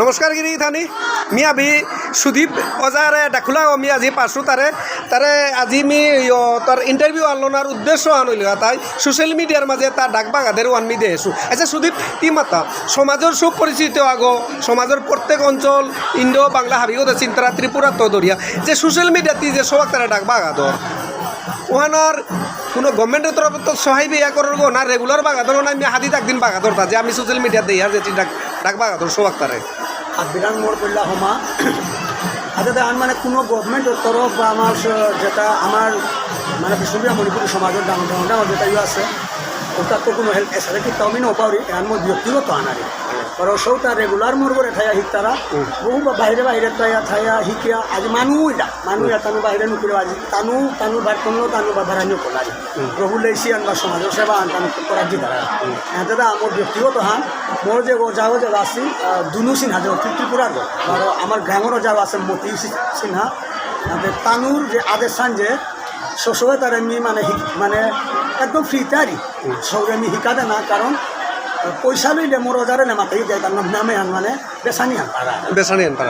নমস্কার গিরি Thani me আবি Sudip অজারে ডাকুলা me আজি পারছু তারে আজি মি তার ইন্টারভিউ আনলোনার উদ্দেশ্য আনইল তাই সোশ্যাল মিডিয়ার মাঝে তার ডাক বাগাদের ওয়ান মি দেছো আচ্ছা সুদীপ কি মাতা সমাজের সুপরিচিত আগো সমাজের প্রত্যেক অঞ্চল ইন্ডো বাংলা হাবিগত চিন্তারা ত্রিপুরা তদরিয়া যে সোশ্যাল মিডিয়াতে যে সবাক তারা ডাক বাগাদর ওহানোর কোনো গভর্নমেন্টের তরফ তো সহায় বিয়া করার গো না রেগুলার বাগাদর না আমি হাদি একদিন বাগাদর তা যে আমি সোশ্যাল মিডিয়া দিই আর যে ডাক বাগাদর সবাক তারে আর বিরাট মোড় করলা হমা আচ্ছা দেখান মানে কোনো গভর্নমেন্টের তরফ বা আমার যেটা আমার মানে বিষ্ণুপ্রিয়া মণিপুরী সমাজের ডাঙর যেটা আছে ওটার তো কোনো হেল্প এসে কি আমি নপারি এর মধ্যে ব্যক্তিগত আনারি কারণ সৌটা রেগুলার মোড় করে থাইয়া শিকতারা বহু বাহিরে থাইয়া শিকিয়া আজি মানুহ তানু বাহিরে নুকুরে আজি তানু বাড়তনো তানু বা ভাড়ানিও কলারি প্রভু লেসি আনবা সমাজের সেবা আন তানু করার দি তারা এতে আমার ব্যক্তিগত হান মোর যে যাও যে আছে দুনু সিনহা যে ত্রিপুরার আর আমার গ্রামেরও যাও আছে মতি সিনহা তানুর যে আদেশ চান যে সবসময় তার এমনি মানে একদম ফ্রি তারি সব এমনি শিকা দে না কারণ পয়সা লইলে মোর ওজারে নেমাতেই যায় তার নামে আন মানে বেসানি আন পারা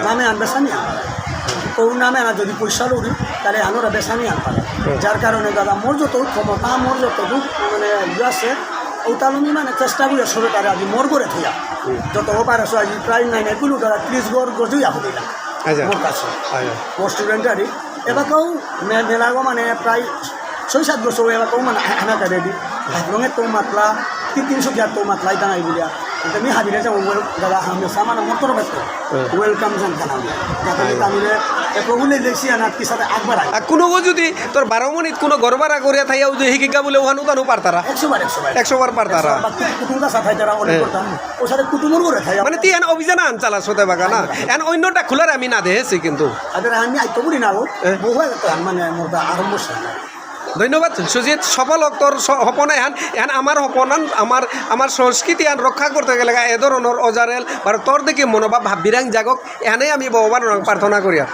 নামে আন বেসানি আন পারা কেউ নামে আনা যদি পয়সা লড়ি তাহলে আনোরা বেসানি আন পারা যার কারণে দাদা মোর যত ক্ষমতা মোর যতটুক মানে আছে ওটালমি মানে চেষ্টা করি সবে তারা আজি মোর করে থইয়া যত পারছো আজি প্রায় নাই এগুলো তারা 30 গড় গজুই আহ দিলা মোর কাছে মোর স্টুডেন্টারি এবারকেও মেলাগো মানে প্রায় 6-7 বছর এবারকেও মানে আনাটা রেডি রঙের তো মাতলা 300 গ্যার তো মাতলাই দাঁড়াই বলিয়া আমি হাবিরে যাবো দাদা হামেশা মানে মোটর ব্যস্ত ওয়েলকাম জানাবো যাতে তামিলে প্রভুলে দেখছি আনার কি সাথে একবার কোনো যদি তোর 12 মিনিট কোনো গড়বাড়া করিয়া থাইয়া যে শিকিকা বলে ওহানো তানু পারতারা 100 বার পারতারা কুটুমটা সাথাই তারা অনেক করতাম ও সাথে কুটুমর করে থাই মানে তুই এন অভিযান আন চালাস হতে বাগা না এন অন্যটা খোলার আমি না দেখেছি কিন্তু আদের আমি আইতো বলি না বহু মানে মোর আরম্ভ হয় ধন্যবাদ সুজিত সফল তোর সপনা এহান আমার সপনান আমার সংস্কৃতি আন রক্ষা করতে গেলে এ ধরনের অজারেল বা তোর দেখি মনোভাব ভাবিরাং জাগক এহানেই আমি ভগবান প্রার্থনা করিয়া